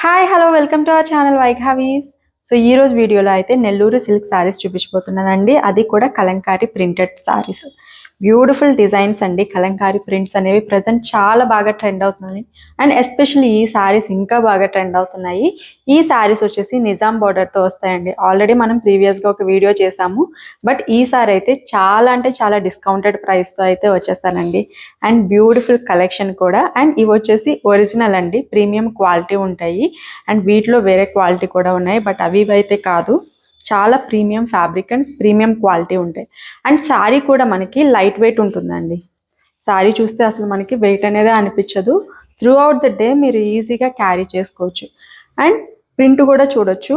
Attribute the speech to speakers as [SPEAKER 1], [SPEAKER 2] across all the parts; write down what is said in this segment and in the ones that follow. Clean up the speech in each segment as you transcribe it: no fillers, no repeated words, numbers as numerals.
[SPEAKER 1] Hi hello welcome to our channel వైఘావీస్. So ఈ రోజు వీడియోలో అయితే నెల్లూరు సిల్క్ సారీస్ చూపించబోతున్నానండి. అది కూడా Kalamkari printed saris. Beautiful designs అండి. కలంకారీ ప్రింట్స్ అనేవి ప్రజెంట్ చాలా బాగా ట్రెండ్ అవుతున్నాయి. అండ్ ఎస్పెషల్లీ ఈ సారీస్ ఇంకా బాగా ట్రెండ్ అవుతున్నాయి. ఈ సారీస్ వచ్చేసి నిజాం బార్డర్తో వస్తాయండి. ఆల్రెడీ మనం ప్రీవియస్గా ఒక వీడియో చేసాము. బట్ ఈ సారీ అయితే చాలా అంటే చాలా డిస్కౌంటెడ్ ప్రైస్తో అయితే వచ్చేస్తానండి. అండ్ బ్యూటిఫుల్ కలెక్షన్ కూడా. అండ్ ఇవి వచ్చేసి ఒరిజినల్ అండి, ప్రీమియం క్వాలిటీ ఉంటాయి. అండ్ వీటిలో వేరే క్వాలిటీ కూడా ఉన్నాయి, బట్ అవి అయితే కాదు. చాలా premium fabric and premium quality ఉంటాయి. అండ్ శారీ కూడా మనకి లైట్ వెయిట్ ఉంటుందండి. శారీ చూస్తే అసలు మనకి వెయిట్ అనేది అనిపించదు. త్రూ అవుట్ ద డే మీరు ఈజీగా క్యారీ చేసుకోవచ్చు. అండ్ ప్రింట్ కూడా చూడొచ్చు,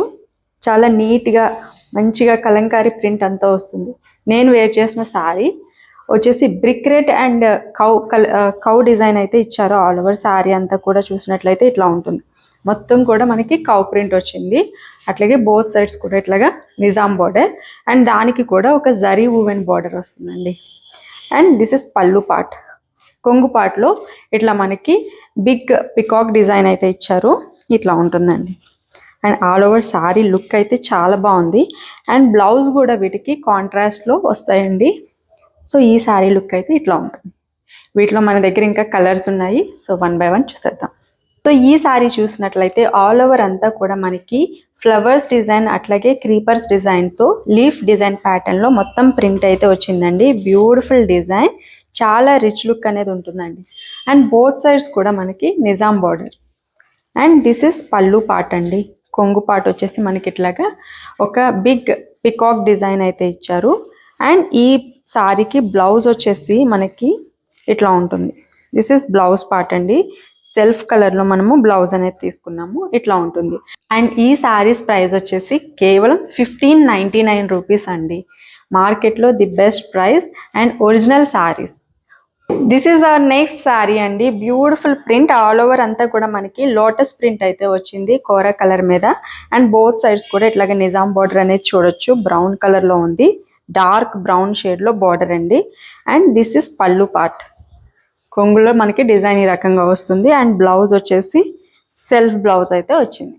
[SPEAKER 1] చాలా నీట్గా మంచిగా కలంకారీ ప్రింట్ అంతా వస్తుంది. నేను వేర్ చేసిన శారీ వచ్చేసి brick red and cow design అయితే ఇచ్చారు. ఆల్ ఓవర్ శారీ అంతా కూడా చూసినట్లయితే ఇట్లా ఉంటుంది. మొత్తం కూడా మనకి కౌ ప్రింట్ వచ్చింది. అట్లాగే బోత్ సైడ్స్ కూడా ఇట్లాగా నిజాం బార్డర్, అండ్ దానికి కూడా ఒక జరీ వువెన్ బార్డర్ వస్తుందండి. And this is pallu part. కొంగు పార్ట్లో ఇట్లా మనకి బిగ్ పికాక్ డిజైన్ అయితే ఇచ్చారు. ఇట్లా ఉంటుందండి. And all over sari look అయితే చాలా బాగుంది. అండ్ బ్లౌజ్ కూడా వీటికి కాంట్రాస్ట్లో వస్తాయండి. సో ఈ శారీ లుక్ అయితే ఇట్లా ఉంటుంది. వీటిలో మన దగ్గర ఇంకా కలర్స్ ఉన్నాయి. సో వన్ బై వన్ చూసేద్దాం. సో ఈ శారీ చూసినట్లయితే ఆల్ ఓవర్ అంతా కూడా మనకి ఫ్లవర్స్ డిజైన్ అట్లాగే క్రీపర్స్ డిజైన్తో లీఫ్ డిజైన్ ప్యాటర్న్లో మొత్తం ప్రింట్ అయితే వచ్చిందండి. బ్యూటిఫుల్ డిజైన్, చాలా రిచ్ లుక్ అనేది ఉంటుందండి. అండ్ బోత్ సైడ్స్ కూడా మనకి Nizam border. And this is pallu part అండి. కొంగు పార్ట్ వచ్చేసి మనకి ఇట్లాగా ఒక బిగ్ పికాక్ డిజైన్ అయితే ఇచ్చారు. అండ్ ఈ శారీకి బ్లౌజ్ వచ్చేసి మనకి ఇట్లా ఉంటుంది. దిస్ ఇస్ బ్లౌజ్ పార్ట్ అండి. సెల్ఫ్ కలర్లో మనము బ్లౌజ్ అనేది తీసుకున్నాము. ఇట్లా ఉంటుంది. అండ్ ఈ శారీస్ ప్రైస్ వచ్చేసి కేవలం 1599 రూపీస్ అండి. మార్కెట్లో the best price and original saris. This is our next sari అండి. బ్యూటిఫుల్ ప్రింట్, ఆల్ ఓవర్ అంతా కూడా మనకి లోటస్ ప్రింట్ అయితే వచ్చింది కోరా కలర్ మీద. అండ్ బోత్ సైడ్స్ కూడా ఇట్లాగే నిజాం బార్డర్ అనేది చూడొచ్చు. బ్రౌన్ కలర్లో ఉంది, డార్క్ బ్రౌన్ షేడ్లో బార్డర్ అండి. And this is pallu part. కొంగులో మనకి డిజైన్ ఈ రకంగా వస్తుంది. అండ్ బ్లౌజ్ వచ్చేసి సెల్ఫ్ బ్లౌజ్ అయితే వచ్చింది.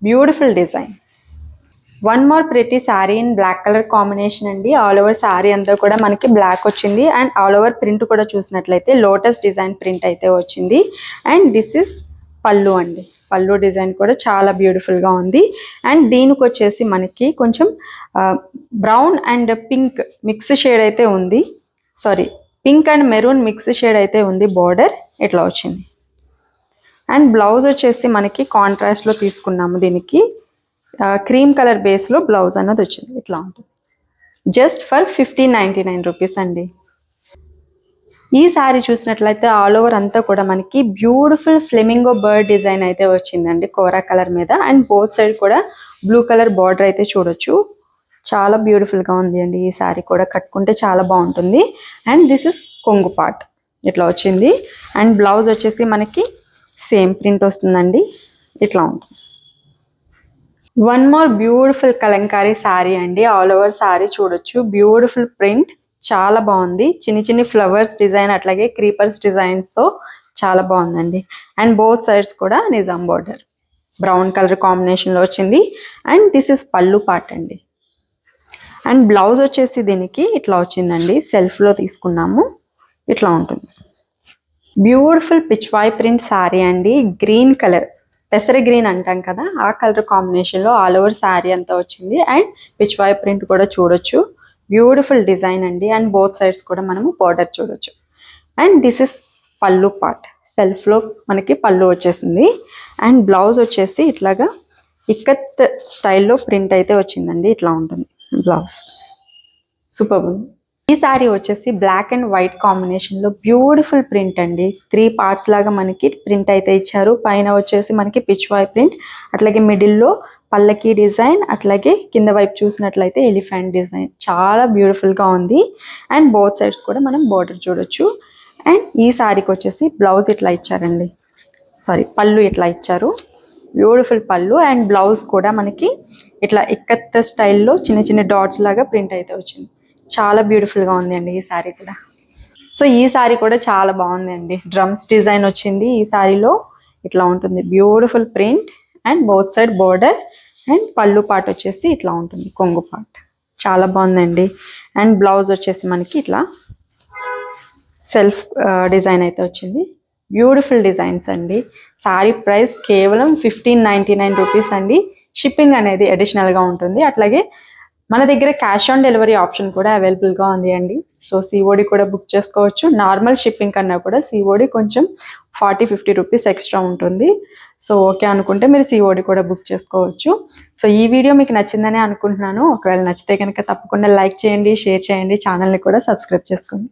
[SPEAKER 1] Beautiful design. One more pretty sari in black colour combination అండి. ఆల్ ఓవర్ శారీ అంతా కూడా మనకి బ్లాక్ వచ్చింది. అండ్ ఆల్ ఓవర్ ప్రింట్ కూడా చూసినట్లయితే లోటస్ డిజైన్ ప్రింట్ అయితే వచ్చింది. అండ్ దిస్ ఇస్ పళ్ళు అండి. పళ్ళు డిజైన్ కూడా చాలా బ్యూటిఫుల్గా ఉంది. అండ్ దీనికి వచ్చేసి మనకి కొంచెం brown and pink mix shade అయితే ఉంది. Sorry, pink and maroon mix shade అయితే ఉంది. బార్డర్ ఇట్లా వచ్చింది. అండ్ బ్లౌజ్ వచ్చేసి మనకి కాంట్రాస్ట్లో తీసుకున్నాము. దీనికి క్రీమ్ కలర్ బేస్లో బ్లౌజ్ అన్నది వచ్చింది. ఇట్లా ఉంటుంది. జస్ట్ ఫర్ 1599 రూపీస్ అండి. ఈ శారీ చూసినట్లయితే ఆల్ ఓవర్ అంతా కూడా మనకి బ్యూటిఫుల్ ఫ్లెమింగో బర్డ్ డిజైన్ అయితే వచ్చిందండి కోరా కలర్ మీద. అండ్ బోత్ సైడ్ కూడా బ్లూ కలర్ బార్డర్ అయితే చూడొచ్చు. చాలా బ్యూటిఫుల్గా ఉంది అండి. ఈ శారీ కూడా కట్టుకుంటే చాలా బాగుంటుంది. అండ్ దిస్ ఇస్ కొంగు పార్ట్ ఇట్లా వచ్చింది. అండ్ బ్లౌజ్ వచ్చేసి మనకి సేమ్ ప్రింట్ వస్తుందండి. ఇట్లా ఉంటుంది. One more beautiful Kalamkari sari అండి. ఆల్ ఓవర్ శారీ చూడొచ్చు. బ్యూటిఫుల్ ప్రింట్, చాలా బాగుంది. చిన్ని చిన్ని ఫ్లవర్స్ డిజైన్ అట్లాగే క్రీపర్స్ డిజైన్స్తో చాలా బాగుందండి. అండ్ బోత్ సైడ్స్ కూడా నిజాం బార్డర్ బ్రౌన్ కలర్ కాంబినేషన్లో వచ్చింది. And this is pallu part అండి. అండ్ బ్లౌజ్ వచ్చేసి దీనికి ఇట్లా వచ్చిందండి. సెల్ఫ్లో తీసుకున్నాము. ఇట్లా ఉంటుంది. బ్యూటిఫుల్ పిచ్వాయ్ ప్రింట్ శారీ అండి. గ్రీన్ కలర్, పెసర గ్రీన్ అంటాం కదా, ఆ కలర్ కాంబినేషన్లో ఆల్ ఓవర్ శారీ అంతా వచ్చింది. అండ్ పిచ్వాయ్ ప్రింట్ కూడా చూడొచ్చు. బ్యూటిఫుల్ డిజైన్ అండి. అండ్ బోత్ సైడ్స్ కూడా మనము బార్డర్ చూడొచ్చు. And this is pallu part. సెల్ఫ్లో మనకి పళ్ళు వచ్చేసింది. అండ్ బ్లౌజ్ వచ్చేసి ఇట్లాగా ఇక్కత్ స్టైల్లో ప్రింట్ అయితే వచ్చిందండి. ఇట్లా ఉంటుంది బ్లౌజ్. సూపర్ ఉంది. ఈ శారీ వచ్చేసి బ్లాక్ అండ్ వైట్ కాంబినేషన్లో బ్యూటిఫుల్ ప్రింట్ అండి. 3 పార్ట్స్ లాగా మనకి ప్రింట్ అయితే ఇచ్చారు. పైన వచ్చేసి మనకి పిచ్వాయ్ ప్రింట్, అట్లాగే మిడిల్లో పల్లకి డిజైన్, అట్లాగే కింద వైపు చూసినట్లయితే ఎలిఫెంట్ డిజైన్. చాలా బ్యూటిఫుల్గా ఉంది. అండ్ బోత్ సైడ్స్ కూడా మనం బార్డర్ చూడొచ్చు. అండ్ ఈ శారీకి వచ్చేసి బ్లౌజ్ ఇట్లా ఇచ్చారండి. సారీ, పళ్ళు ఇట్లా ఇచ్చారు. బ్యూటిఫుల్ పళ్ళు. అండ్ బ్లౌజ్ కూడా మనకి ఇట్లా ఇక్కత్ స్టైల్లో చిన్న చిన్న డాట్స్ లాగా ప్రింట్ అయితే వచ్చింది. చాలా బ్యూటిఫుల్గా ఉంది అండి ఈ శారీ కూడా. సో ఈ శారీ కూడా చాలా బాగుంది అండి. డ్రమ్స్ డిజైన్ వచ్చింది ఈ శారీలో. ఇట్లా ఉంటుంది. Beautiful print and both side border and పళ్ళు పార్ట్ వచ్చేసి ఇట్లా ఉంటుంది, కొంగు పార్ట్ చాలా బాగుందండి. అండ్ బ్లౌజ్ వచ్చేసి మనకి ఇట్లా సెల్ఫ్ డిజైన్ అయితే వచ్చింది. బ్యూటిఫుల్ డిజైన్స్ అండి. సారీ ప్రైస్ కేవలం 1599 రూపీస్ అండి. షిప్పింగ్ అనేది అడిషనల్గా ఉంటుంది. అట్లాగే మన దగ్గర క్యాష్ ఆన్ డెలివరీ ఆప్షన్ కూడా అవైలబుల్గా ఉంది అండి. సో సిఓడి కూడా బుక్ చేసుకోవచ్చు. నార్మల్ షిప్పింగ్ కన్నా కూడా సిఓడి కొంచెం 40-50 రూపీస్ ఎక్స్ట్రా ఉంటుంది. సో ఓకే అనుకుంటే మీరు సిఓడి కూడా బుక్ చేసుకోవచ్చు. సో ఈ వీడియో మీకు నచ్చిందని అనుకుంటున్నాను. ఒకవేళ నచ్చితే కనుక తప్పకుండా లైక్ చేయండి, షేర్ చేయండి, ఛానల్ని కూడా సబ్స్క్రైబ్ చేసుకోండి.